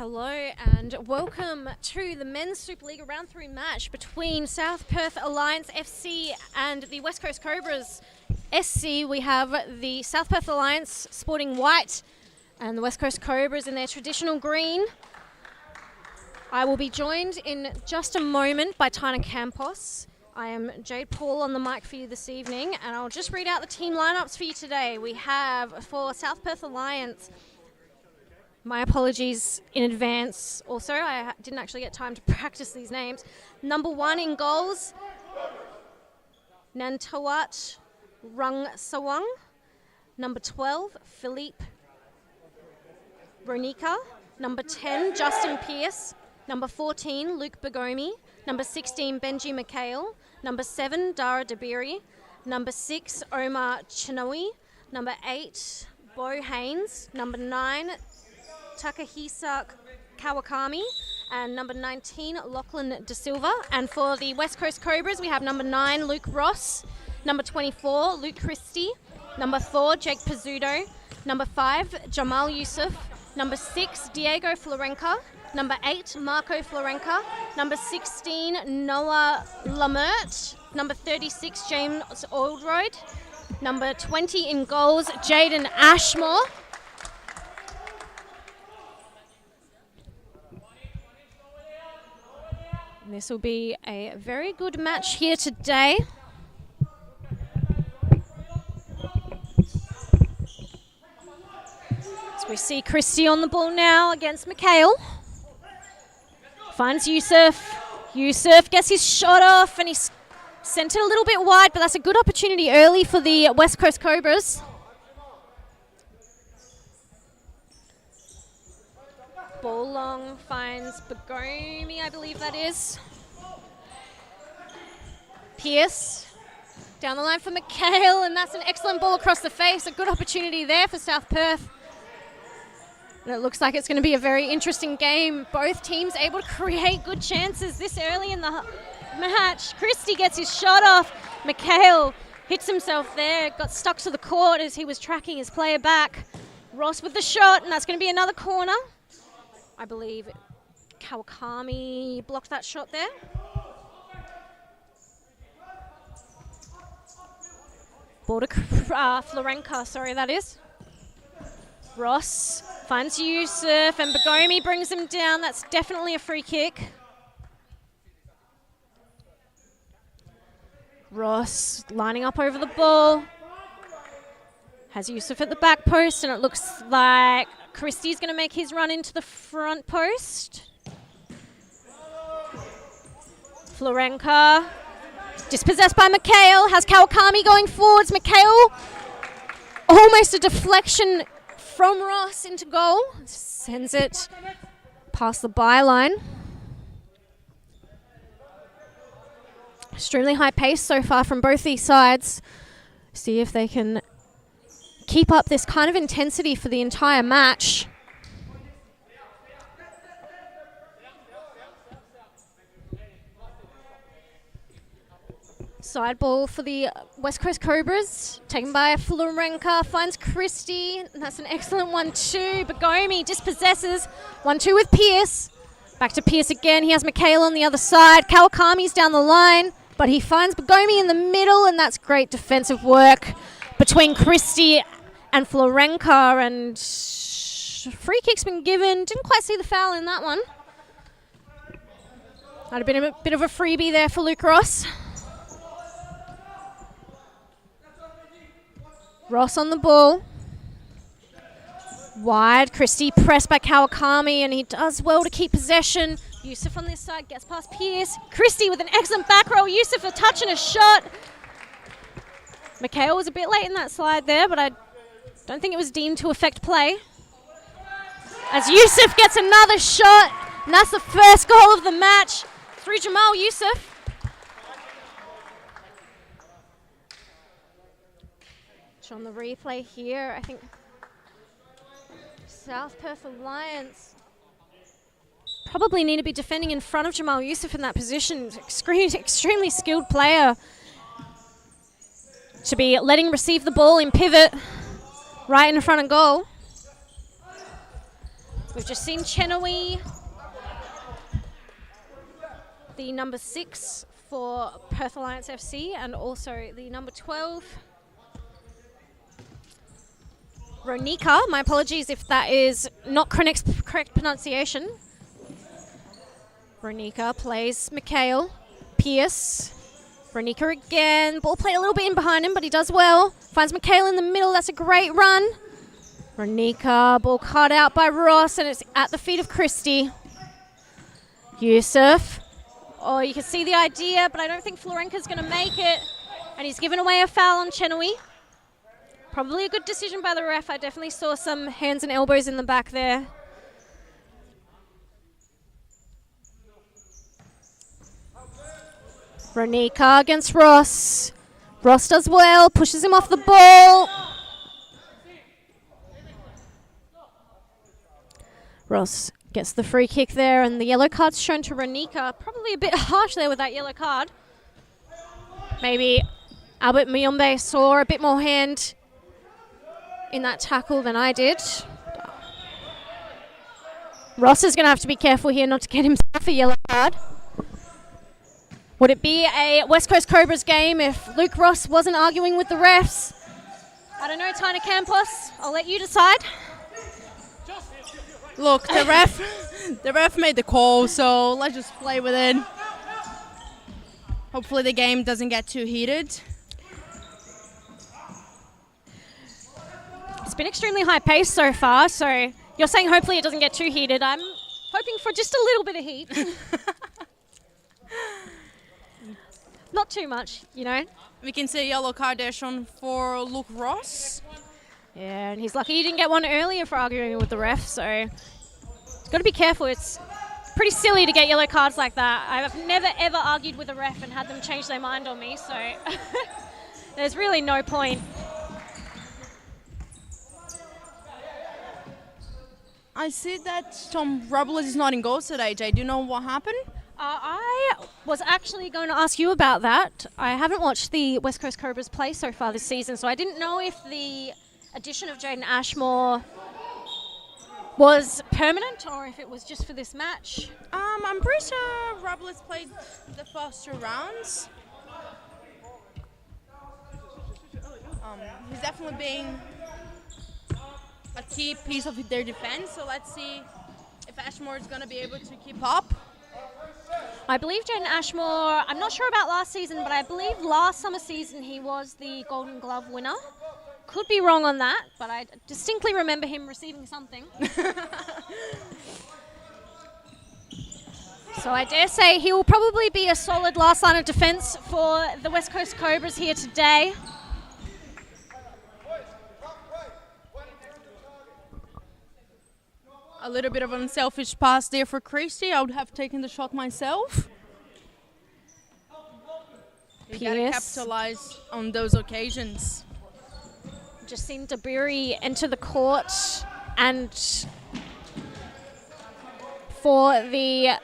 Hello and welcome to the Men's Supa-Liga Round 3 match between South Perth Alliance FC and the West Coast Cobras SC. We have the South Perth Alliance sporting white and the West Coast Cobras in their traditional green. I will be joined in just a moment by Tina Campos. I am Jade Paul on the mic for you this evening, and I'll just read out the team lineups for you today. We have for South Perth Alliance, my apologies in advance. Also, I didn't actually get time to practice these names. Number 1 in goals, Nantawat Rungsawang. Number 12, Philippe Ronika. Number 10, Justin Pearce. Number 14, Luke Bagomi. Number 16, Benji McHale. Number 7, Dara Dabiri. Number 6, Omar Chinoui. Number 8, Bo Haynes. Number 9, Takahisa Kawakami, and number 19, Lachlan De Silva. And for the West Coast Cobras, we have number 9, Luke Ross, number 24, Luke Christie, number 4, Jake Pizzuto, number 5, Jamal Youssef, number 6, Diego Florenca, number 8, Marco Florenca, number 16, Noah Lamert, number 36, James Oldroyd, number 20 in goals, Jaden Ashmore. This will be a very good match here today. So we see Christie on the ball now against McHale. Finds Youssef. Youssef gets his shot off and he's sent it a little bit wide, but that's a good opportunity early for the West Coast Cobras. Ball long, finds Bagomi, I believe that is. Pearce down the line for McHale, and that's an excellent ball across the face. A good opportunity there for South Perth. And it looks like it's going to be a very interesting game. Both teams able to create good chances this early in the match. Christie gets his shot off. McHale hits himself there, got stuck to the court as he was tracking his player back. Ross with the shot, and that's going to be another corner. I believe Kawakami blocked that shot there. Ball to Florenca, sorry, that is. Ross finds Youssef and Bagomi brings him down. That's definitely a free kick. Ross lining up over the ball. Has Youssef at the back post, and it looks like Christie's going to make his run into the front post. Florenca, dispossessed by McHale, has Kawakami going forwards. McHale, almost a deflection from Ross into goal. Sends it past the byline. Extremely high pace so far from both these sides. See if they can keep up this kind of intensity for the entire match. Side ball for the West Coast Cobras, taken by Florenca, finds Christie, and that's an excellent 1-2. Bagomi dispossesses, 1-2 with Pearce. Back to Pearce again, he has McHale on the other side. Kawakami's down the line, but he finds Bagomi in the middle, and that's great defensive work between Christie and Florenca, and free kick's been given. Didn't quite see the foul in that one. Might have been a bit of a freebie there for Luke Ross. Ross on the ball. Wide, Christie pressed by Kawakami, and he does well to keep possession. Youssef on this side gets past Pearce. Christie with an excellent back roll. Youssef a touch and a shot. McHale was a bit late in that slide there, but I don't think it was deemed to affect play. As Youssef gets another shot, and that's the first goal of the match through Jamal Youssef. On the replay here, I think South Perth Alliance probably need to be defending in front of Jamal Youssef in that position. Extremely skilled player to be letting receive the ball in pivot right in front of goal. We've just seen Chenowee, the number 6 for Perth Alliance FC, and also the number 12, Ronika. My apologies if that is not correct pronunciation. Ronika plays Mikhail. Pierce. Ronika again. Ball played a little bit in behind him, but he does well. Finds Mikhail in the middle. That's a great run. Ronika, ball cut out by Ross, and it's at the feet of Christie. Yusuf. Oh, you can see the idea, but I don't think Florenka's going to make it. And he's given away a foul on Chenowee. Probably a good decision by the ref. I definitely saw some hands and elbows in the back there. Ronika against Ross. Ross does well, pushes him off the ball. Ross gets the free kick there, and the yellow card's shown to Ronika. Probably a bit harsh there with that yellow card. Maybe Albert Muyombe saw a bit more hand in that tackle than I did. Ross is going to have to be careful here not to get himself a yellow card. Would it be a West Coast Cobras game if Luke Ross wasn't arguing with the refs? I don't know, Tina Campos. I'll let you decide. Look, the ref made the call, so let's just play with it. Hopefully the game doesn't get too heated. It's been extremely high paced so far, so you're saying hopefully it doesn't get too heated. I'm hoping for just a little bit of heat. Not too much, you know. We can see a yellow card there shown for Luke Ross. Yeah, and he's lucky he didn't get one earlier for arguing with the ref, so he's got to be careful. It's pretty silly to get yellow cards like that. I've never ever argued with a ref and had them change their mind on me, so there's really no point. I see that Tom Robles is not in goals today, Jay. Do you know what happened? I was actually going to ask you about that. I haven't watched the West Coast Cobras play so far this season, so I didn't know if the addition of Jaden Ashmore was permanent or if it was just for this match. I'm pretty sure Robles played the first 2 rounds. He's definitely being a key piece of their defense, so let's see if Ashmore is going to be able to keep up. I believe Jaden Ashmore, I'm not sure about last season, but I believe last summer season he was the Golden Glove winner. Could be wrong on that, but I distinctly remember him receiving something. So I dare say he will probably be a solid last line of defence for the West Coast Cobras here today. A little bit of an unselfish pass there for Christie. I would have taken the shot myself. You gotta capitalize on those occasions. Just seen Dabiri enter the court, and for the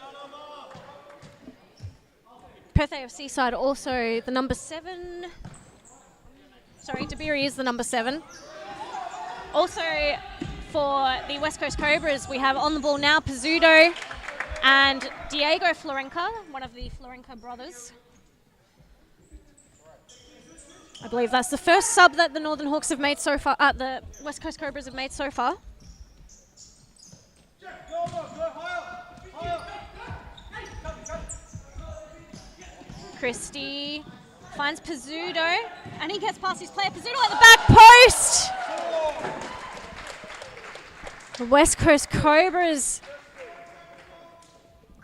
Perth AFC side also the number 7. Sorry, Dabiri is the number 7. Also for the West Coast Cobras, we have on the ball now Pizzuto and Diego Florenka, one of the Florenka brothers. I believe that's the first sub that the Northern Hawks have made so far, the West Coast Cobras have made so far. Christie finds Pizzuto, and he gets past his player. Pizzuto at the back post! The West Coast Cobras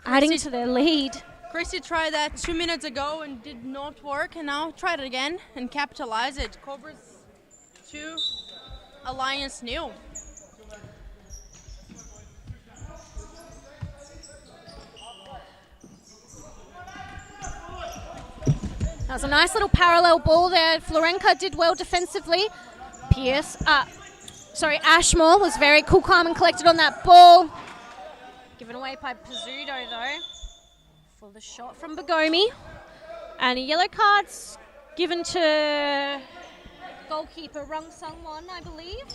adding to their lead. Christie tried that 2 minutes ago and did not work, and now tried it again and capitalize it. Cobras 2, Alliance 0. That was a nice little parallel ball there. Florenka did well defensively. Ashmore was very cool, calm and collected on that ball. Given away by Pizzuto though for the shot from Bagomi. And a yellow card's given to goalkeeper Rung Sung Won, I believe.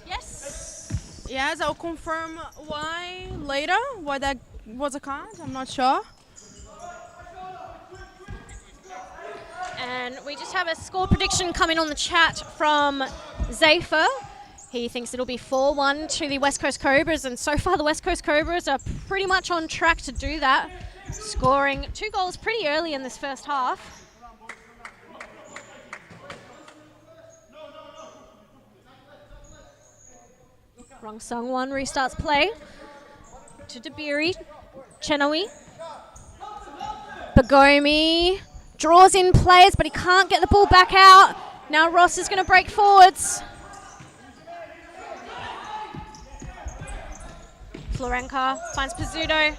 Yes. Yes, I'll confirm why later, why that was a card. I'm not sure. And we just have a score prediction coming on the chat from Zephyr. He thinks it'll be 4-1 to the West Coast Cobras, and so far the West Coast Cobras are pretty much on track to do that, scoring 2 goals pretty early in this first half. Wrong Sung One restarts play to Dabiri, Chenoe, Bagomi draws in players, but he can't get the ball back out. Now Ross is going to break forwards. Florenka finds Pizzuto.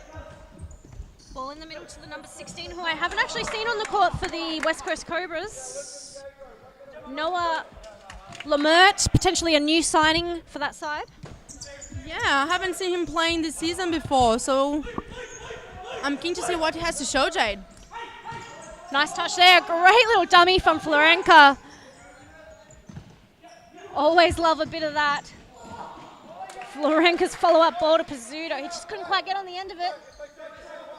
Ball in the middle to the number 16, who I haven't actually seen on the court for the West Coast Cobras. Noah Lemert, potentially a new signing for that side. Yeah, I haven't seen him playing this season before, so I'm keen to see what he has to show, Jade. Nice touch there. Great little dummy from Florenka. Always love a bit of that. Florenka's follow-up ball to Pizzuto. He just couldn't quite get on the end of it.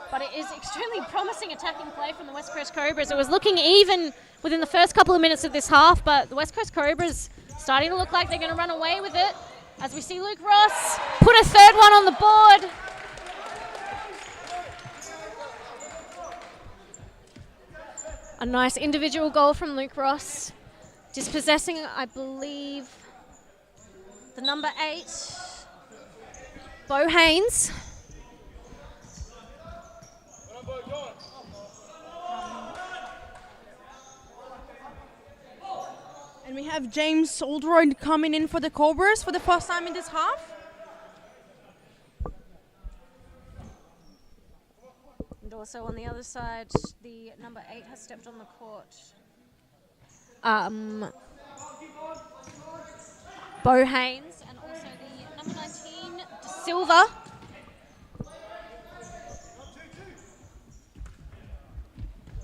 But it is extremely promising attacking play from the West Coast Cobras. It was looking even within the first couple of minutes of this half, but the West Coast Cobras starting to look like they're going to run away with it. As we see Luke Ross put a third one on the board. A nice individual goal from Luke Ross. Dispossessing, I believe, the number 8, Bo Haynes. And we have James Oldroyd coming in for the Cobras for the first time in this half. And also on the other side, the number 8 has stepped on the court. Bo Haynes and also the number 19, De Silva.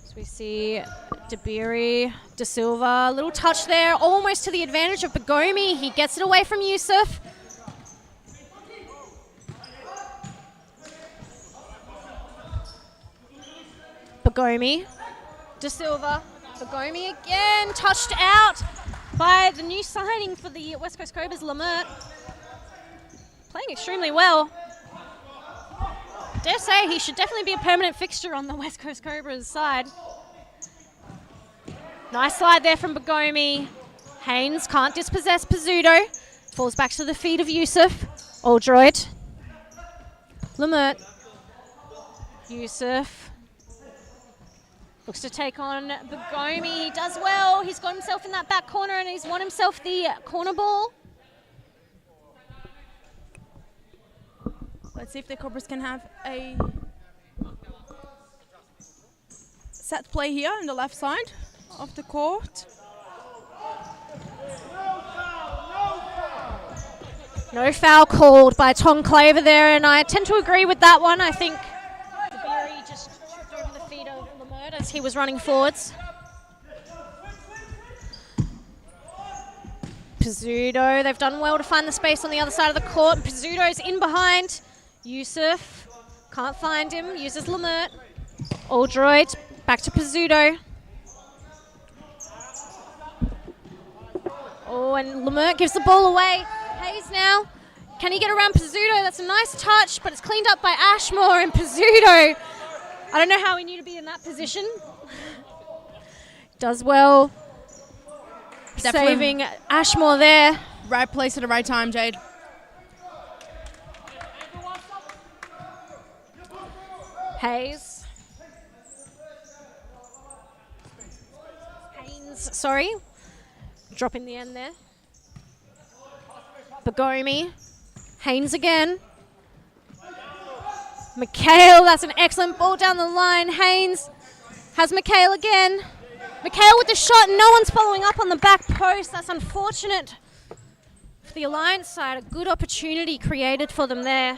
So we see Dabiri, De Silva, a little touch there, almost to the advantage of Bagomi. He gets it away from Yusuf. Bagomi, De Silva, Bagomi again, touched out by the new signing for the West Coast Cobras, Lemert. Playing extremely well. Dare say he should definitely be a permanent fixture on the West Coast Cobras side. Nice slide there from Bagomi. Haynes can't dispossess Pizzuto. Falls back to the feet of Yusuf. Oldroyd. Lemert. Yusuf. Looks to take on Bagomi. He does well. He's got himself in that back corner and he's won himself the corner ball. Let's see if the Cobras can have a set play here on the left side of the court. No foul called by Tom Claver there, and I tend to agree with that one. I think Dabiri just tripped over the feet of Lemert as he was running forwards. Pizzuto, they've done well to find the space on the other side of the court. Pizzuto's in behind. Yusuf can't find him, uses Lemert. Oldroyd, back to Pizzuto. Oh, and Lemert gives the ball away. Hayes now. Can he get around Pizzuto? That's a nice touch, but it's cleaned up by Ashmore, and Pizzuto, I don't know how he knew to be in that position. Does well. Definitely saving Ashmore there. Right place at the right time, Jade. Hayes. Haynes, sorry. Drop in the end there. Bagomi. Haynes again. McHale, that's an excellent ball down the line. Haynes has McHale again. McHale with the shot, no one's following up on the back post. That's unfortunate for the Alliance side. A good opportunity created for them there.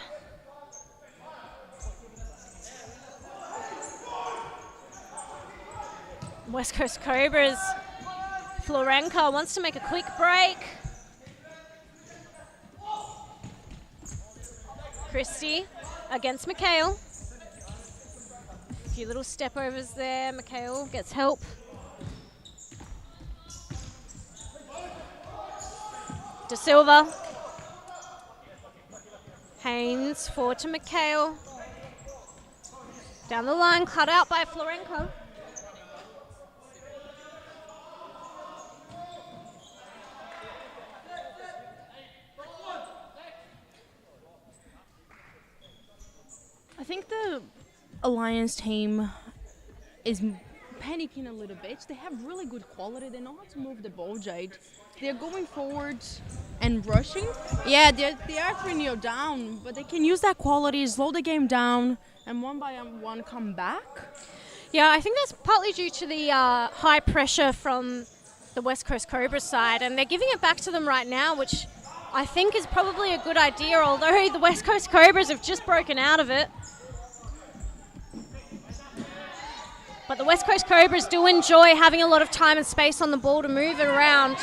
West Coast Cobras. Florenka wants to make a quick break. Christie against Mikhail. A few little step overs there. Mikhail gets help. De Silva. Haynes forward to Mikhail. Down the line, cut out by Florenko. I think the Alliance team is panicking a little bit. They have really good quality. They know how to move the ball, Jade. They're going forward and rushing. Yeah, they are 3-0 down, but they can use that quality, slow the game down, and one by one come back. Yeah, I think that's partly due to the high pressure from the West Coast Cobras side, and they're giving it back to them right now, which I think is probably a good idea, although the West Coast Cobras have just broken out of it. But the West Coast Cobras do enjoy having a lot of time and space on the ball to move it around.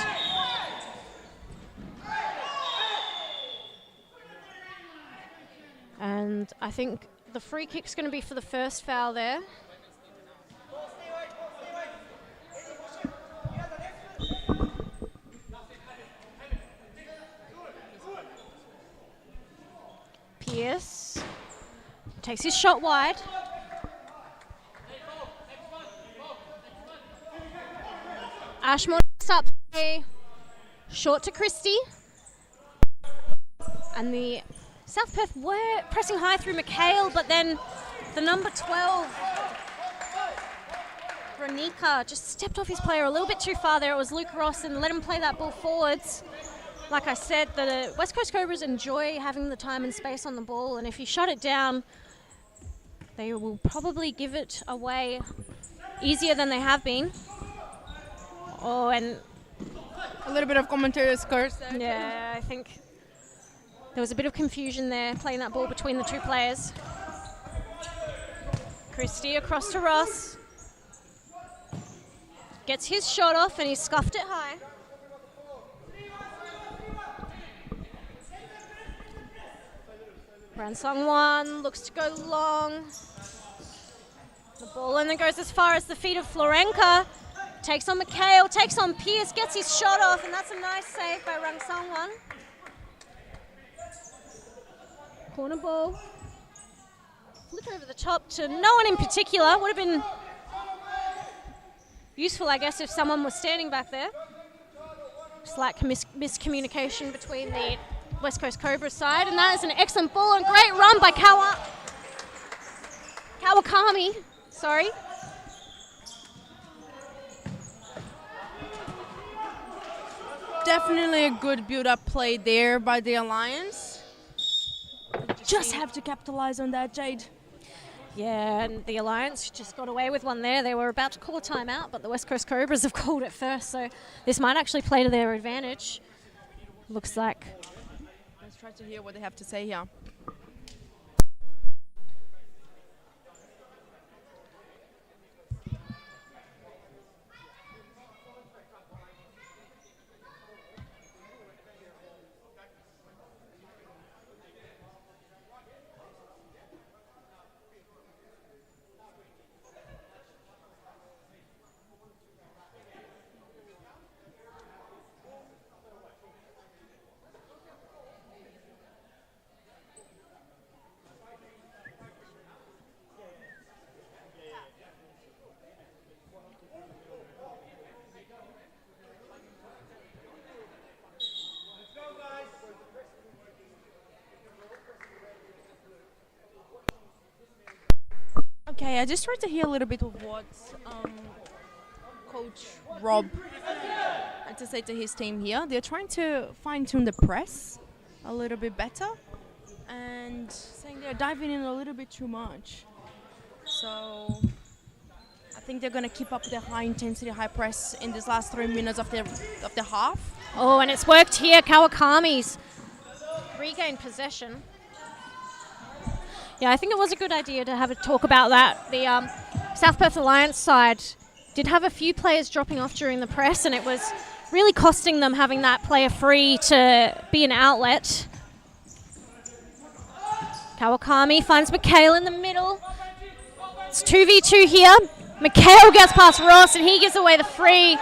And I think the free kick's going to be for the first foul there. Pierce takes his shot wide. Ashmore up play short to Christie. And the South Perth were pressing high through Mikhail, but then the number 12, Renika, just stepped off his player a little bit too far there. It was Luke Ross and let him play that ball forwards. Like I said, the West Coast Cobras enjoy having the time and space on the ball, and if you shut it down, they will probably give it away easier than they have been. Oh, and a little bit of commentator's curse there. Yeah, I think there was a bit of confusion there, playing that ball between the two players. Christie across to Ross. Gets his shot off and he scuffed it high. Bransong one, looks to go long. The ball and then goes as far as the feet of Florenka. Takes on Mikhail, takes on Pierce, gets his shot off, and that's a nice save by Rangsong one. Corner ball. Flick over the top to no one in particular. Would have been useful, I guess, if someone was standing back there. Slight miscommunication between the West Coast Cobra side, and that is an excellent ball and great run by Kawakami. Sorry. Definitely a good build-up play there by the Alliance. Just have to capitalize on that, Jade. Yeah, and the Alliance just got away with one there. They were about to call a timeout, but the West Coast Cobras have called it first, so this might actually play to their advantage. Looks like. Let's try to hear what they have to say here. Okay, I just tried to hear a little bit of what Coach Rob had to say to his team here. They're trying to fine-tune the press a little bit better and saying they're diving in a little bit too much. So I think they're going to keep up the high-intensity, high press in these last 3 minutes of the half. Oh, and it's worked here. Kawakami's regained possession. Yeah, I think it was a good idea to have a talk about that. The South Perth Alliance side did have a few players dropping off during the press, and it was really costing them having that player free to be an outlet. Kawakami finds Mikhail in the middle. It's 2v2 here. Mikhail gets past Ross and he gives away the free.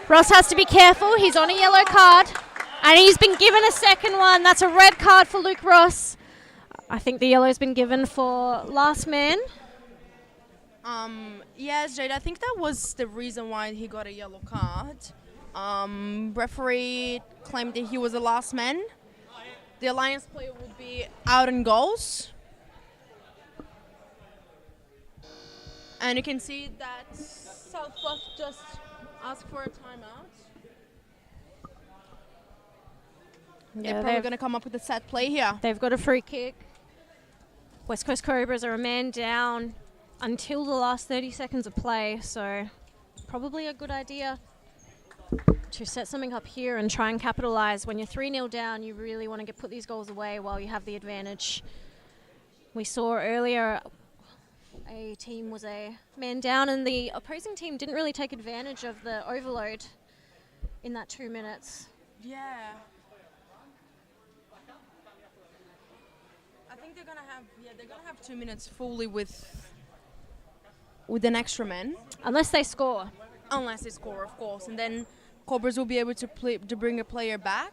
Ross has to be careful. He's on a yellow card. And he's been given a second one. That's a red card for Luke Ross. I think the yellow's been given for last man. Yes, Jade, I think that was the reason why he got a yellow card. Referee claimed that he was the last man. The Alliance player will be out in goals. And you can see that Southwest just asked for a timeout. Yeah, they're probably going to come up with a set play here. They've got a free kick. West Coast Cobras are a man down until the last 30 seconds of play, so probably a good idea to set something up here and try and capitalise. When you're 3-0 down, you really want to put these goals away while you have the advantage. We saw earlier a team was a man down and the opposing team didn't really take advantage of the overload in that 2 minutes. Yeah. I think they're gonna have 2 minutes fully with an extra man. Unless they score. Unless they score, of course, and then Cobras will be able to bring a player back.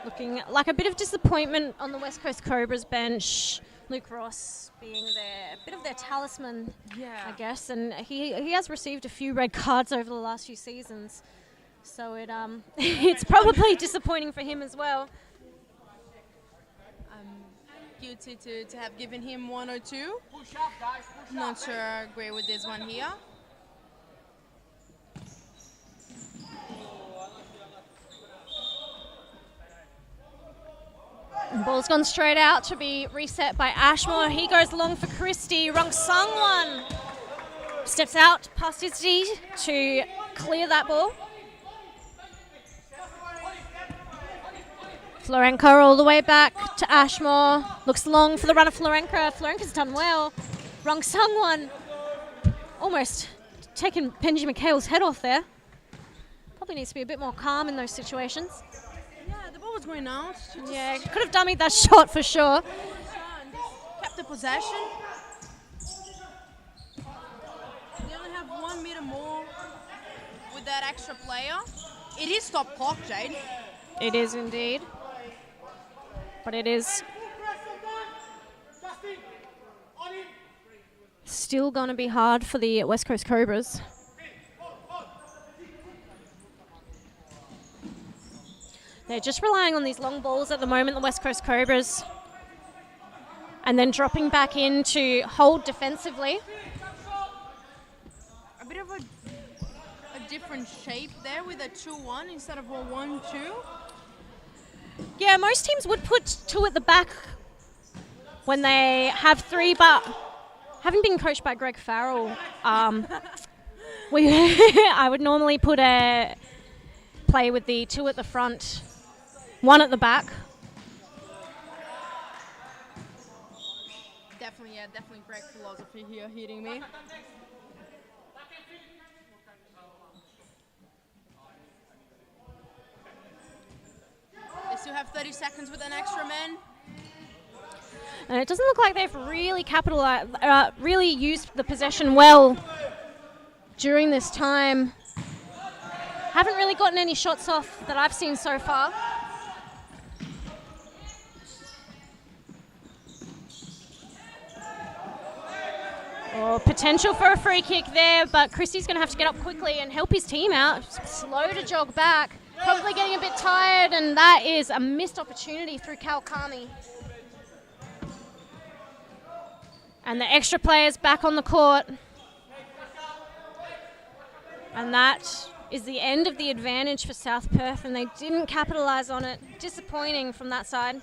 Looking like a bit of disappointment on the West Coast Cobras bench. Luke Ross being a bit of their talisman, I guess, and he has received a few red cards over the last few seasons, so it's probably disappointing for him as well. Guilty to have given him 1 or 2. Not sure I agree with this one here. Ball's gone straight out to be reset by Ashmore. He goes long for Christie. Rung Sung one. Steps out past his D to clear that ball. Florenka all the way back to Ashmore. Looks long for the run of Florenka. Florenka's done well. Rung Sung one. Almost taken Benji McHale's head off there. Probably needs to be a bit more calm in those situations. Yeah, the ball was going out. Yeah, could have dummied that shot for sure. Kept the possession. They only have 1 meter more with that extra player. It is stop clock, Jade. It is indeed. But it is still going to be hard for the West Coast Cobras. They're just relying on these long balls at the moment, the West Coast Cobras. And then dropping back in to hold defensively. A bit of a different shape there with a 2-1 instead of a 1-2. Yeah, most teams would put 2 at the back when they have 3, but having been coached by Greg Farrell, I would normally put a play with the 2 at the front, 1 at the back. Definitely Greg philosophy here hitting me. They still have 30 seconds with an extra man. And it doesn't look like they've really capitalized, really used the possession well during this time. Haven't really gotten any shots off that I've seen so far. Oh, potential for a free kick there, but Christie's going to have to get up quickly and help his team out. Slow to jog back. Probably getting a bit tired, and that is a missed opportunity through Kawakami. And the extra players back on the court. And that is the end of the advantage for South Perth, and they didn't capitalise on it. Disappointing from that side.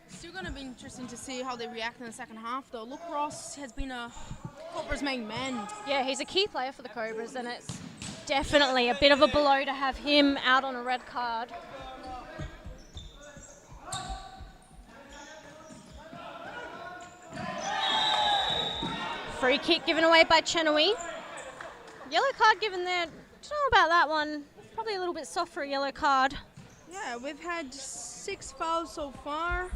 Still going to be interesting to see how they react in the second half, though. Luke Ross has been a Cobras main man. Yeah, he's a key player for the Cobras, and it's definitely a bit of a blow to have him out on a red card. Free kick given away by Chenoweth. Yellow card given there Don't know about that one. Probably a little bit soft for a yellow card. Yeah, we've had 6 fouls so far.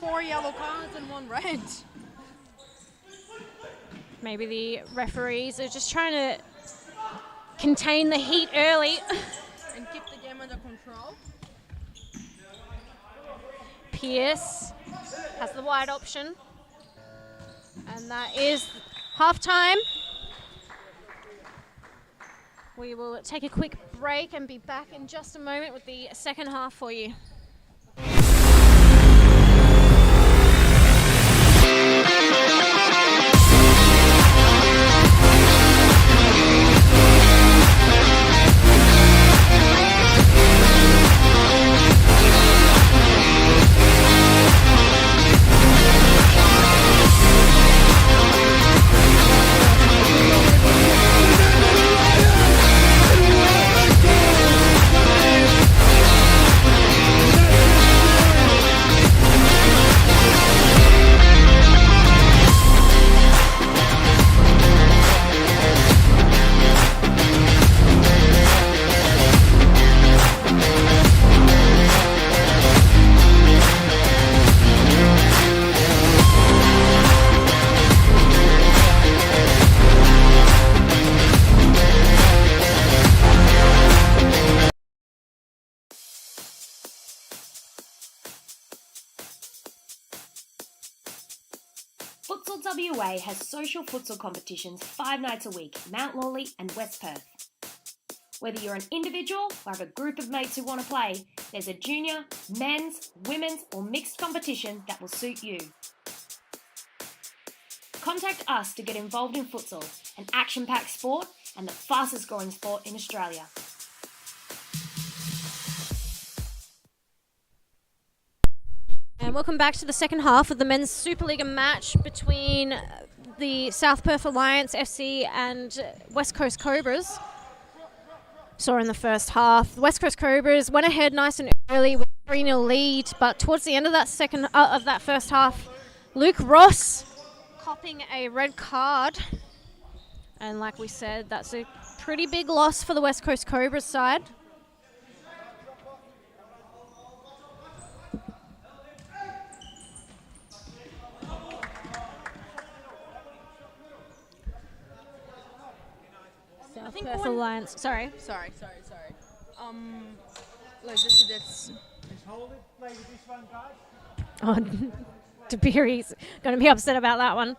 4 yellow cards and 1 red. Maybe the referees are just trying to contain the heat early. And keep the game under control. Pierce has the wide option. And that is half-time. We will take a quick break and be back in just a moment with the second half for you. Futsal WA has social futsal competitions 5 nights a week, Mount Lawley and West Perth. Whether you're an individual or have a group of mates who want to play, there's a junior, men's, women's or mixed competition that will suit you. Contact us to get involved in futsal, an action-packed sport and the fastest growing sport in Australia. And welcome back to the second half of the men's Supa-Liga match between the South Perth Alliance FC and West Coast Cobras. Saw in the first half, the West Coast Cobras went ahead nice and early with a 3-0 lead, but towards the end of that first half, Luke Ross copping a red card. And like we said, that's a pretty big loss for the West Coast Cobras side. I think Perth Alliance. Sorry. Sorry. Like that's Oh, DeBeery's going to be upset about that one.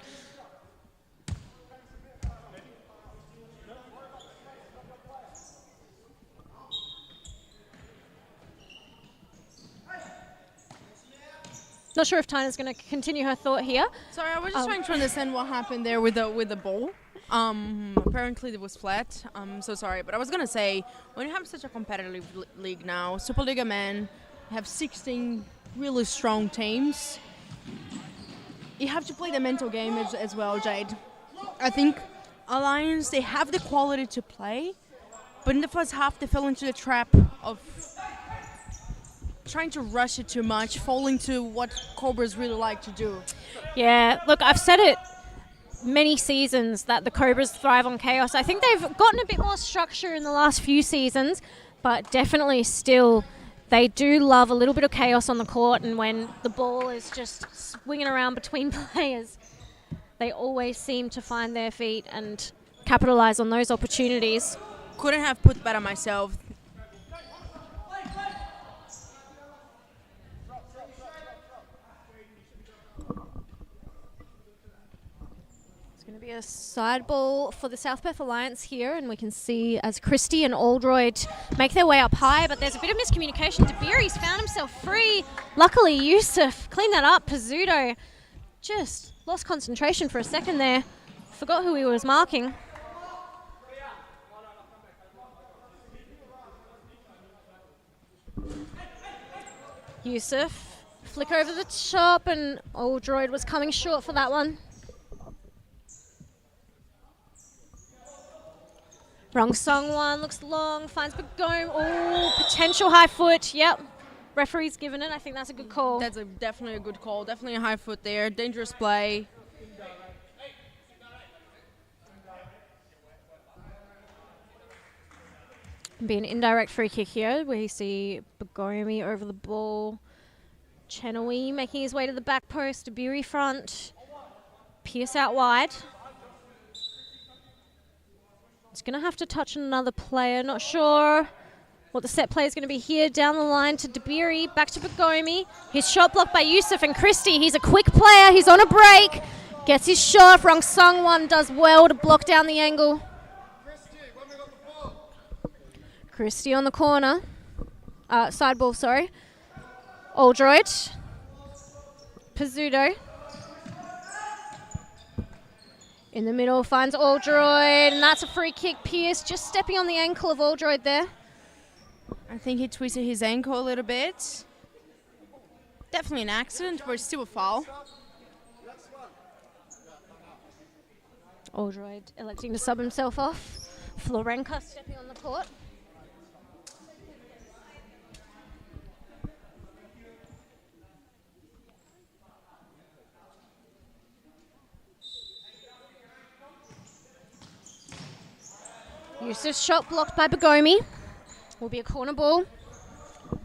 Not sure if Tina's going to continue her thought here. Sorry, I was just trying to understand what happened there with the ball. Apparently it was flat. So sorry, but I was gonna say, when you have such a competitive league now, Supa-Liga men have 16 really strong teams. You have to play the mental game as well, Jade. I think Alliance, they have the quality to play, but in the first half they fell into the trap of trying to rush it too much, falling to what Cobras really like to do. Yeah, look, I've said it many seasons that the Cobras thrive on chaos. I think they've gotten a bit more structure in the last few seasons, but definitely still they do love a little bit of chaos on the court, and when the ball is just swinging around between players, they always seem to find their feet and capitalize on those opportunities. Couldn't have put better myself. Going to be a side ball for the South Perth Alliance here, and we can see as Christie and Oldroyd make their way up high, but there's a bit of miscommunication. DeBeery's found himself free. Luckily, Yusuf cleaned that up. Pizzuto just lost concentration for a second there. Forgot who he was marking. Yusuf, flick over the top, and Oldroyd was coming short for that one. Wrong song one, looks long, finds Begome. Oh, potential high foot. Yep. Referee's given it. I think that's a good call. That's definitely a good call. Definitely a high foot there. Dangerous play. Be an indirect free kick here. We see Bagomi over the ball. Chenowee making his way to the back post. Dabiri front. Pierce out wide. It's going to have to touch another player. Not sure what the set play is going to be here. Down the line to Dabiri. Back to Bagomi. His shot blocked by Yusuf and Christie. He's a quick player. He's on a break. Gets his shot. Rong Sung-won does well to block down the angle. Christie on the corner. Side ball, sorry. Oldroyd. Pizzuto. In the middle finds Oldroyd, and that's a free kick. Pierce just stepping on the ankle of Oldroyd there. I think he twisted his ankle a little bit. Definitely an accident, but it's still a foul. Oldroyd electing to sub himself off. Florenka stepping on the court. Yusuf's shot blocked by Bagomi. Will be a corner ball.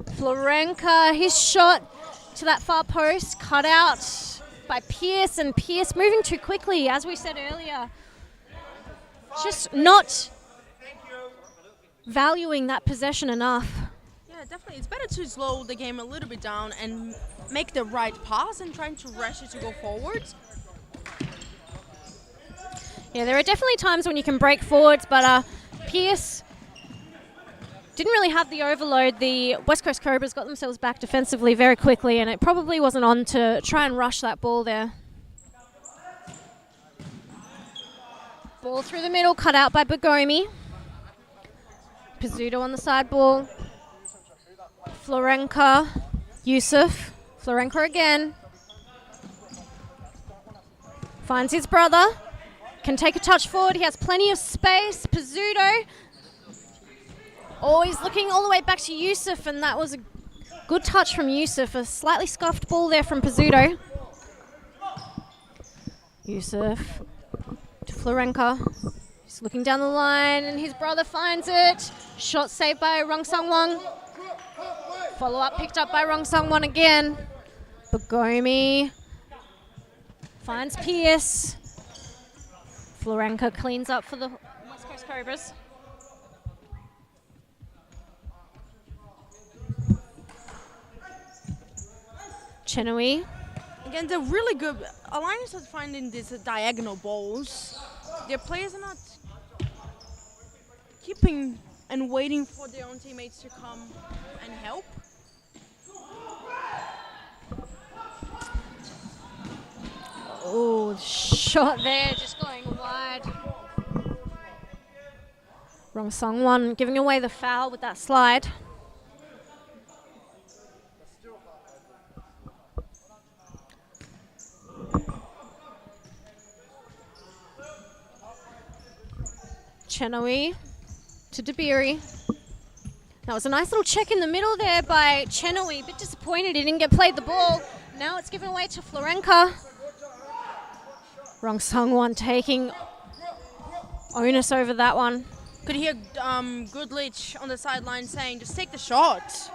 Florenka, his shot to that far post, cut out by Pierce, and Pierce moving too quickly, as we said earlier. Just not valuing that possession enough. Yeah, definitely. It's better to slow the game a little bit down and make the right pass and trying to rush it to go forward. Yeah, there are definitely times when you can break forwards, but Pierce didn't really have the overload. The West Coast Cobras got themselves back defensively very quickly, and it probably wasn't on to try and rush that ball there. Ball through the middle, cut out by Bagomi. Pizzuto on the side ball. Florenka, Yusuf. Florenka again. Finds his brother. Can take a touch forward. He has plenty of space. Pizzuto. Always looking all the way back to Yusuf, and that was a good touch from Yusuf. A slightly scuffed ball there from Pizzuto. Yusuf to Florenka. He's looking down the line, and his brother finds it. Shot saved by Rong Sung-won. Follow up picked up by Rong Sung-won again. Bagomi finds Pierce. Florenka cleans up for the West Coast Cobras. Chenowee. Again, they're really good. Alliance is finding these diagonal balls. Their players are not keeping and waiting for their own teammates to come and help. Oh, shot there, just going wide. Rong Sung-won giving away the foul with that slide. Chenowee to Dabiri. That was a nice little check in the middle there by Chenowee. A bit disappointed he didn't get played the ball. Now it's given away to Florenka. Rong Sung-won taking onus over that one. Could hear Goodlich on the sideline saying, just take the shot.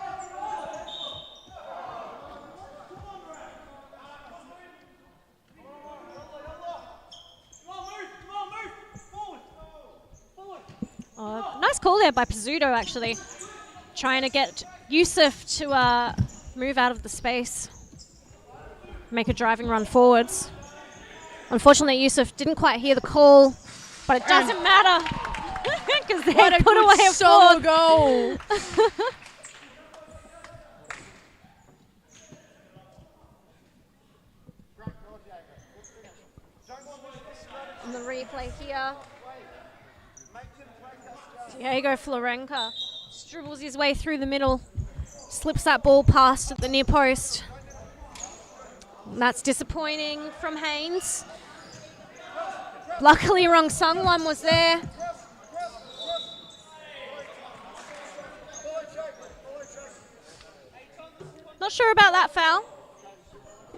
Nice call there by Pizzuto, actually. Trying to get Yusuf to move out of the space. Make a driving run forwards. Unfortunately, Yusuf didn't quite hear the call, but it doesn't matter because they put away a solo goal. On the replay here, Diego Florenka dribbles his way through the middle, slips that ball past at the near post. That's disappointing from Haynes. Luckily, Rong Sung-won was there. Not sure about that foul.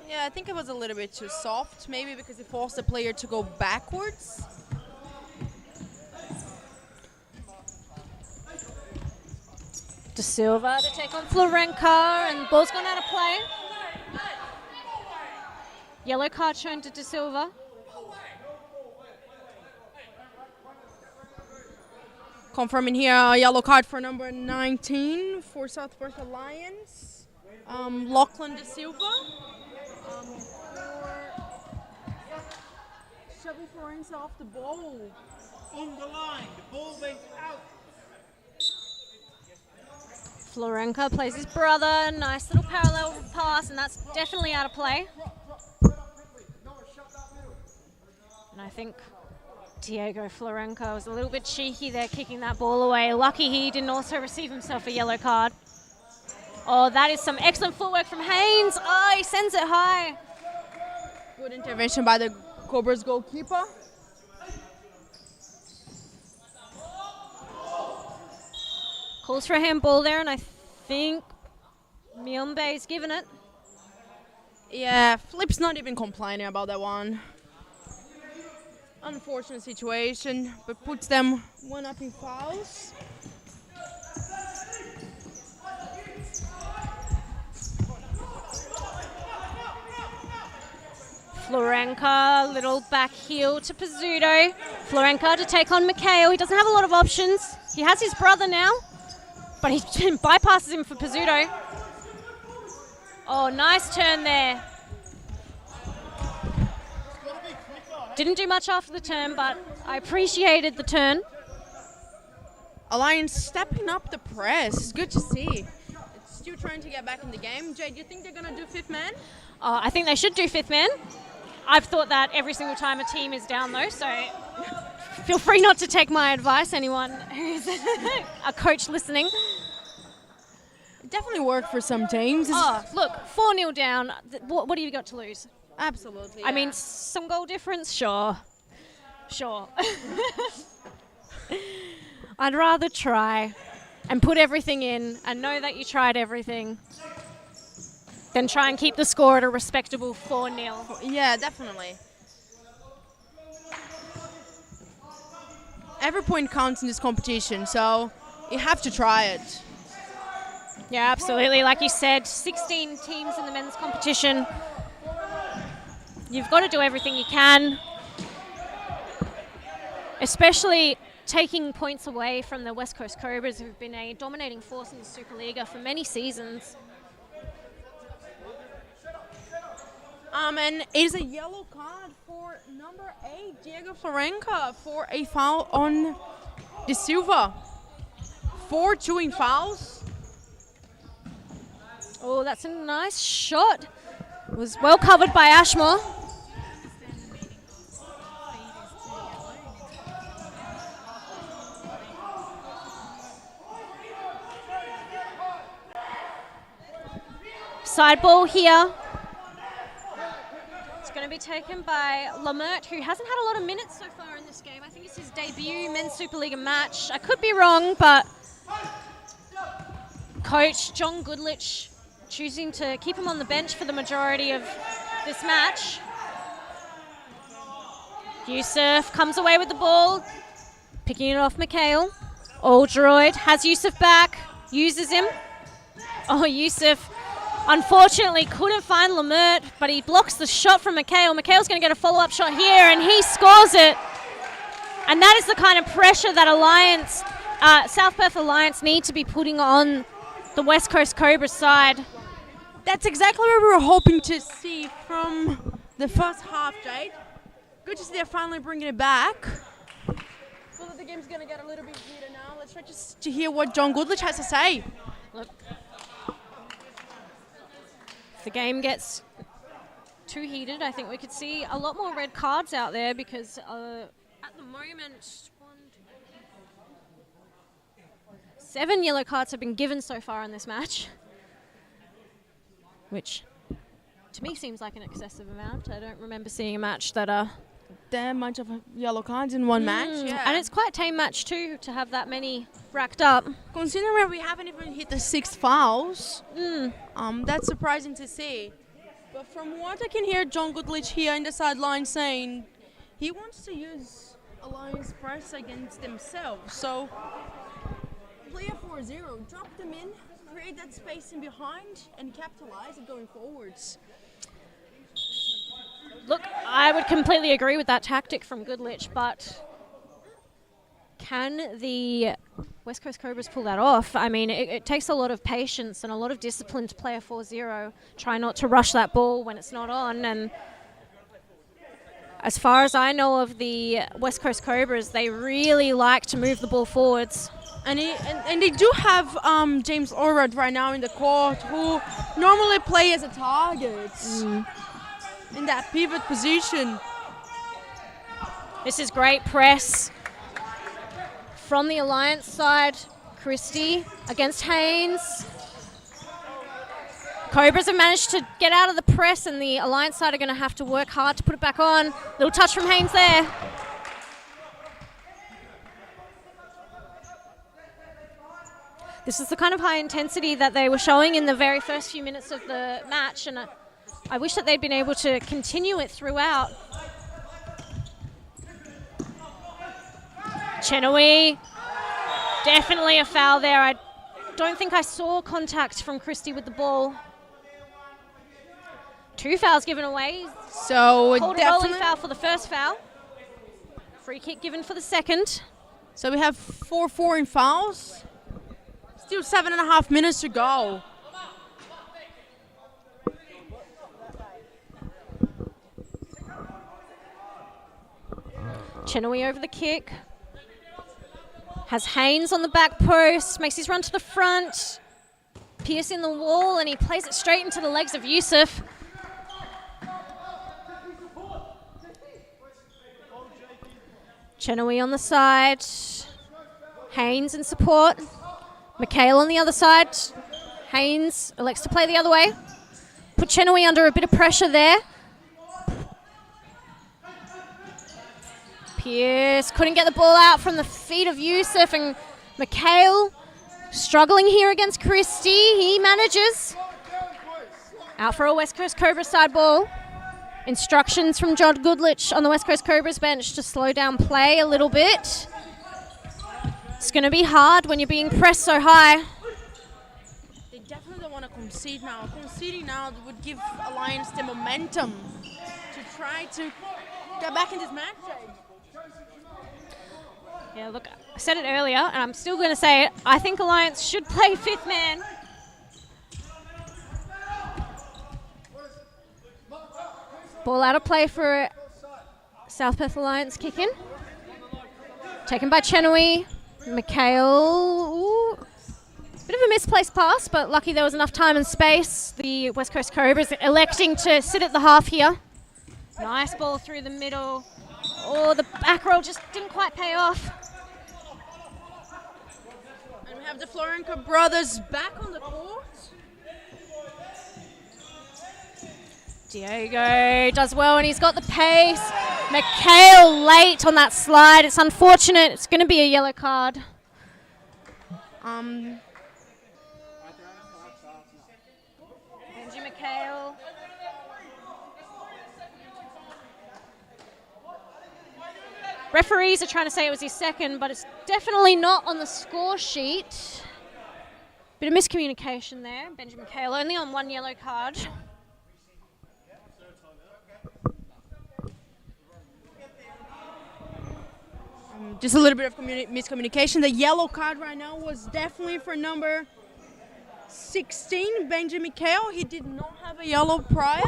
Yeah, I think it was a little bit too soft, maybe because it forced the player to go backwards. De Silva to take on Florenka, and the ball's gone out of play. Yellow card shown to De Silva. Confirming here, a yellow card for number 19 for South Perth Alliance. Lachlan De Silva. Shoving Florenca off the ball. On the line, the ball went out. Florenka plays his brother. Nice little parallel pass, and that's definitely out of play. And I think Diego Florenka was a little bit cheeky there, kicking that ball away. Lucky he didn't also receive himself a yellow card. Oh, that is some excellent footwork from Haynes. Oh, he sends it high. Good intervention by the Cobras goalkeeper. Calls for a handball there, and I think Myombe's given it. Yeah, Flip's not even complaining about that one. Unfortunate situation, but puts them one up in fouls. Florenka, little back heel to Pizzuto. Florenka to take on McHale. He doesn't have a lot of options. He has his brother now, but he bypasses him for Pizzuto. Oh, nice turn there. Didn't do much after the turn, but I appreciated the turn. Alliance stepping up the press. It's good to see. It's still trying to get back in the game. Jay, do you think they're going to do fifth man? I think they should do fifth man. I've thought that every single time a team is down, though, so feel free not to take my advice, anyone who's a coach listening. It definitely worked for some teams. Oh, look, 4-0 down. What have you got to lose? Absolutely. I mean, some goal difference? Sure. I'd rather try and put everything in and know that you tried everything than try and keep the score at a respectable 4-0. Yeah, definitely. Every point counts in this competition, so you have to try it. Yeah, absolutely. Like you said, 16 teams in the men's competition. You've got to do everything you can, especially taking points away from the West Coast Cobras, who've been a dominating force in the Supa-Liga for many seasons. And it is a yellow card for number 8, Diego Florenka, for a foul on De Silva. 4 chewing fouls. Oh, that's a nice shot. It was well covered by Ashmore. Side ball here. It's going to be taken by Lamert, who hasn't had a lot of minutes so far in this game. I think it's his debut men's Supa-Liga match. I could be wrong, but coach John Goodlich choosing to keep him on the bench for the majority of this match. Yusuf comes away with the ball, picking it off McHale. Oldroyd has Yusuf back, uses him. Oh, Yusuf unfortunately couldn't find Lamert, but he blocks the shot from McHale. McHale's going to get a follow-up shot here, and he scores it. And that is the kind of pressure that South Perth Alliance need to be putting on the West Coast Cobras side. That's exactly what we were hoping to see from the first half, Jade. Good to see they're finally bringing it back. So that the game's going to get a little bit heated now. Let's try just to hear what John Goodlich has to say. Look, if the game gets too heated, I think we could see a lot more red cards out there because at the moment, 7 yellow cards have been given so far in this match, which to me seems like an excessive amount. I don't remember seeing a match that That much of yellow cards in one match, yeah. And it's quite a tame match too to have that many racked up. Considering we haven't even hit the 6 fouls, that's surprising to see. But from what I can hear, John Goodlich here in the sideline saying he wants to use Alliance press against themselves. So play a 4-0, drop them in, create that space in behind, and capitalize it going forwards. Look, I would completely agree with that tactic from Goodlich, but can the West Coast Cobras pull that off? I mean, it takes a lot of patience and a lot of discipline to play a 4-0. Try not to rush that ball when it's not on. And as far as I know of the West Coast Cobras, they really like to move the ball forwards. And they do have James Orrod right now in the court, who normally play as a target in that pivot position. This is great press from the Alliance side. Christie against Haynes. Cobras have managed to get out of the press, and the Alliance side are going to have to work hard to put it back on. Little touch from Haynes there. This is the kind of high intensity that they were showing in the very first few minutes of the match, and I wish that they'd been able to continue it throughout. Chenoweth, definitely a foul there. I don't think I saw contact from Christie with the ball. 2 fouls given away. So Called a rolling foul for the first foul. Free kick given for the second. So we have 4 in fouls. Still 7.5 minutes to go. Chenoweth over the kick. Has Haynes on the back post. Makes his run to the front. Piercing the wall, and he plays it straight into the legs of Yusuf. Chenoweth on the side. Haynes in support. McHale on the other side. Haynes elects to play the other way. Put Chenoweth under a bit of pressure there. Pierce couldn't get the ball out from the feet of Yusuf, and McHale struggling here against Christie. He manages. Out for a West Coast Cobra side ball. Instructions from John Goodlich on the West Coast Cobras bench to slow down play a little bit. It's going to be hard when you're being pressed so high. They definitely don't want to concede now. Conceding now would give Alliance the momentum to try to get back in this match. Yeah, look, I said it earlier, and I'm still going to say it. I think Alliance should play fifth man. Ball out of play for South Perth Alliance kick in. Taken by Chenoweth. McHale. Ooh. Bit of a misplaced pass, but lucky there was enough time and space. The West Coast Cobras electing to sit at the half here. Nice ball through the middle. Oh, the back roll just didn't quite pay off. And we have the Florenko brothers back on the court. Diego does well, and he's got the pace. McHale late on that slide. It's unfortunate. It's going to be a yellow card. Benji McHale. Referees are trying to say it was his second, but it's definitely not on the score sheet. Bit of miscommunication there. Benji McHale only on 1 yellow card. Just a little bit of miscommunication. The yellow card right now was definitely for number 16, Benjamin McHale. He did not have a yellow prior,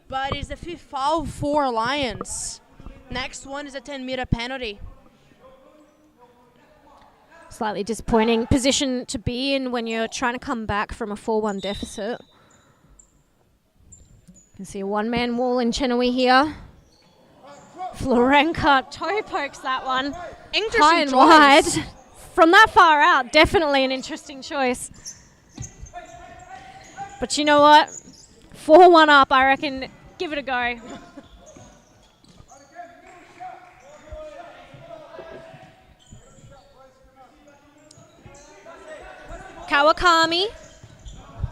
but it's the 5th foul for Alliance. Next one is a 10-meter penalty. Slightly disappointing position to be in when you're trying to come back from a 4-1 deficit. You can see a one-man wall in Chenoweth here. Florenka toe pokes that one. Interesting high and choice. wide. From that far out, definitely an interesting choice. But you know what? 4-1 up, I reckon. Give it a go. Kawakami.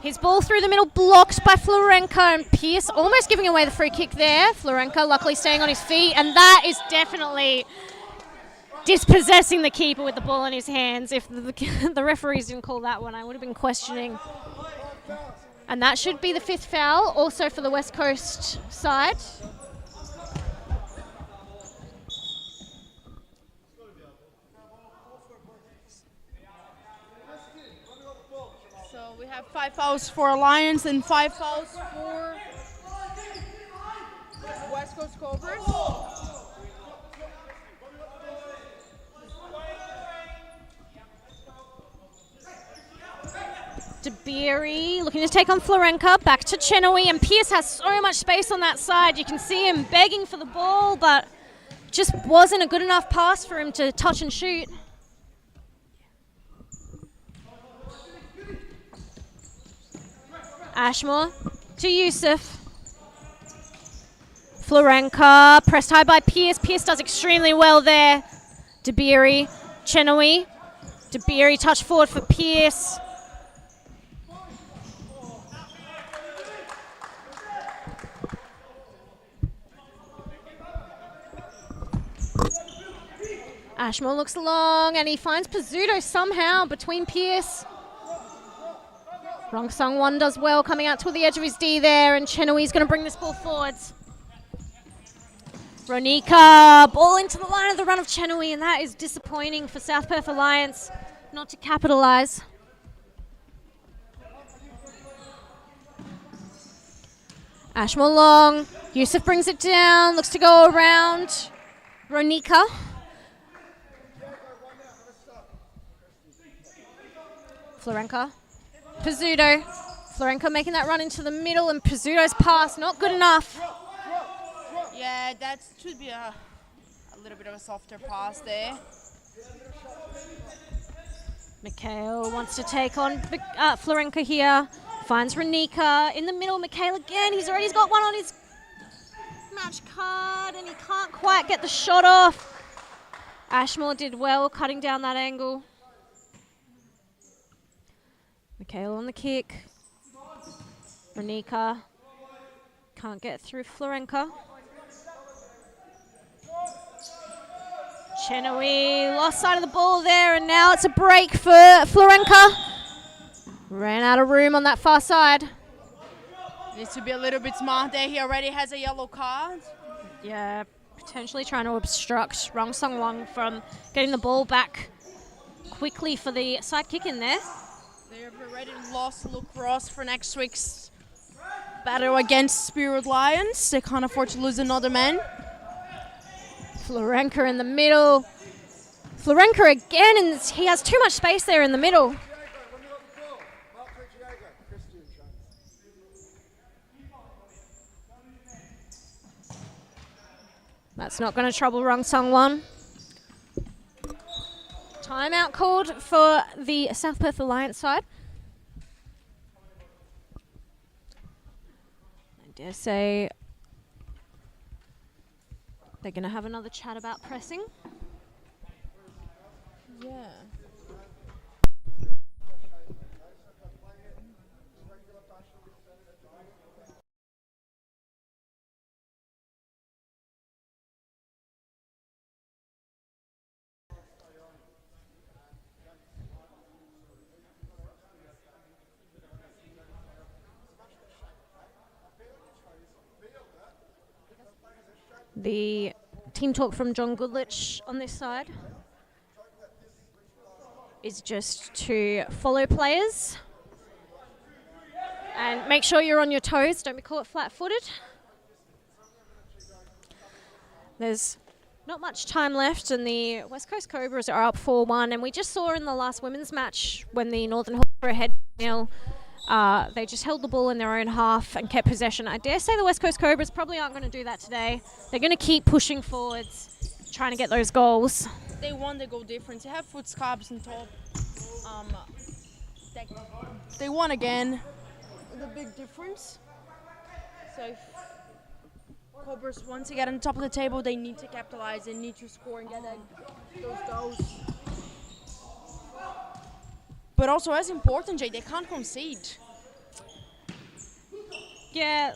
His ball through the middle, blocked by Florenka, and Pierce almost giving away the free kick there. Florenka luckily staying on his feet, and that is definitely dispossessing the keeper with the ball in his hands. If the referees didn't call that one, I would have been questioning. And that should be the 5th foul, also for the West Coast side. So we have 5 fouls for Alliance and 5 fouls for West Coast Cobras. DeBeery looking to take on Florenka, back to Chenoweth, and Pierce has so much space on that side. You can see him begging for the ball, but just wasn't a good enough pass for him to touch and shoot. Ashmore to Yusuf. Florenka pressed high by Pierce. Pierce does extremely well there. DeBeery, Chenoweth. DeBeery touch forward for Pierce. Ashmore looks long and he finds Pizzuto somehow between Pierce. Rong Sung Won does well coming out toward the edge of his D there, and Chenoweth's going to bring this ball forwards. Ronika, ball into the line of the run of Chenoweth, and that is disappointing for South Perth Alliance not to capitalise. Ashmore long, Yusuf brings it down, looks to go around Ronika. Florenka, Pizzuto. Florenka making that run into the middle, and Pizzuto's pass not good enough. Yeah, that should be a little bit of a softer pass there. Mikhail wants to take on Florenka here. Finds Ronika in the middle. Mikhail again. He's got one on his match card, and he can't quite get the shot off. Ashmore did well cutting down that angle. Mikhail on the kick. Ronika can't get through Florenka. Chenoweth lost sight of the ball there, and now it's a break for Florenka. Ran out of room on that far side. Needs to be a little bit smart there. He already has a yellow card. Yeah, potentially trying to obstruct Rong Sung Wong from getting the ball back quickly for the side kick in there. They've already lost Luke Ross for next week's battle against Spirit Lions. They can't afford to lose another man. Florenka in the middle. Florenka again, and he has too much space there in the middle. That's not going to trouble Rong Sung Won. Timeout called for the South Perth Alliance side. I dare say they're going to have another chat about pressing. Yeah. The team talk from John Goodlich on this side is just to follow players and make sure you're on your toes. Don't be caught flat-footed. There's not much time left, and the West Coast Cobras are up 4-1. And we just saw in the last women's match when the Northern Hawks were ahead 0, they just held the ball in their own half and kept possession. I dare say the West Coast Cobras probably aren't going to do that today. They're going to keep pushing forwards, trying to get those goals. They won the goal difference. They have foot scarps on top. They won again. The big difference. So if Cobras want to get on top of the table, they need to capitalize. They need to score and get those goals. But also as important, Jay, they can't concede. Yeah,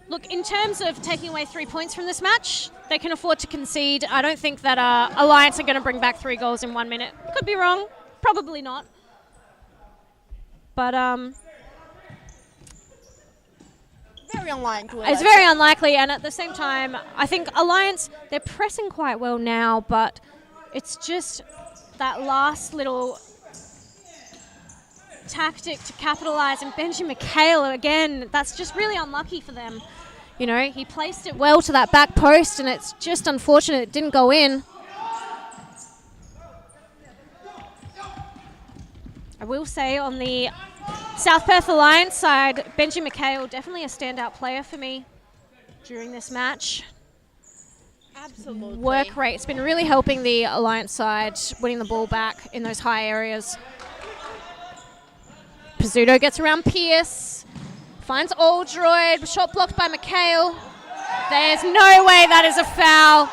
Look, in terms of taking away 3 points from this match, they can afford to concede. I don't think that Alliance are going to bring back 3 goals in 1 minute. Could be wrong. Probably not. But Very unlikely. it's very unlikely. And at the same time, I think Alliance, they're pressing quite well now, but it's just that last little tactic to capitalise. And Benji McHale, again, that's just really unlucky for them. You know, he placed it well to that back post, and it's just unfortunate it didn't go in. I will say on the South Perth Alliance side, Benji McHale, definitely a standout player for me during this match. Absolutely. Work rate's been really helping the Alliance side, winning the ball back in those high areas. Pizzuto gets around Pierce, finds Oldroyd, shot blocked by McHale. There's no way that is a foul.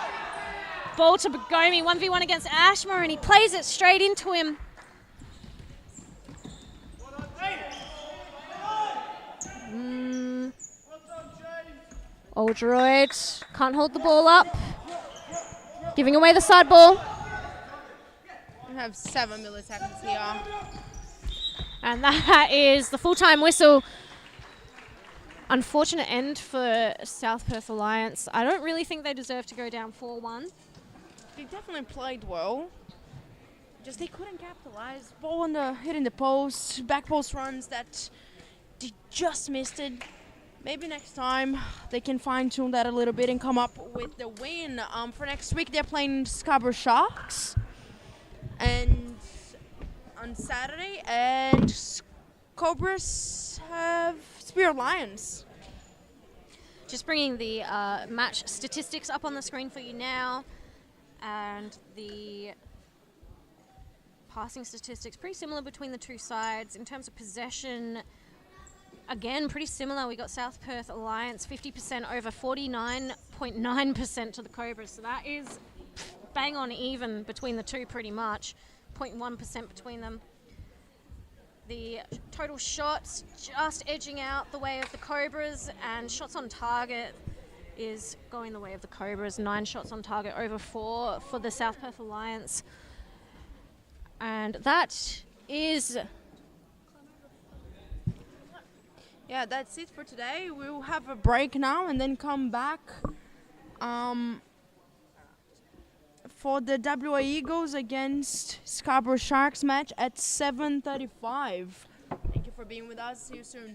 Ball to Bagomi, 1v1 against Ashmore, and he plays it straight into him. Oldroyd can't hold the ball up. Giving away the side ball. We have 7 milliseconds here. And that is the full-time whistle. Unfortunate end for South Perth Alliance. I don't really think they deserve to go down 4-1. They definitely played well. Just they couldn't capitalize. Ball on the hitting the post, back post runs that they just missed it. Maybe next time they can fine-tune that a little bit and come up with the win. For next week, they're playing Scarborough Sharks and on Saturday, and Cobras have Spirit Lions. Just bringing the match statistics up on the screen for you now. And the passing statistics, pretty similar between the two sides. In terms of possession, again, pretty similar. We got South Perth Alliance 50% over 49.9% to the Cobras. So that is bang on even between the two pretty much. 0.1% between them. The total shots just edging out the way of the Cobras, and shots on target is going the way of the Cobras. 9 shots on target over 4 for the South Perth Alliance. And that is... Yeah, that's it for today. We'll have a break now and then come back for the WA Eagles against Scarborough Sharks match at 7:35. Thank you for being with us. See you soon.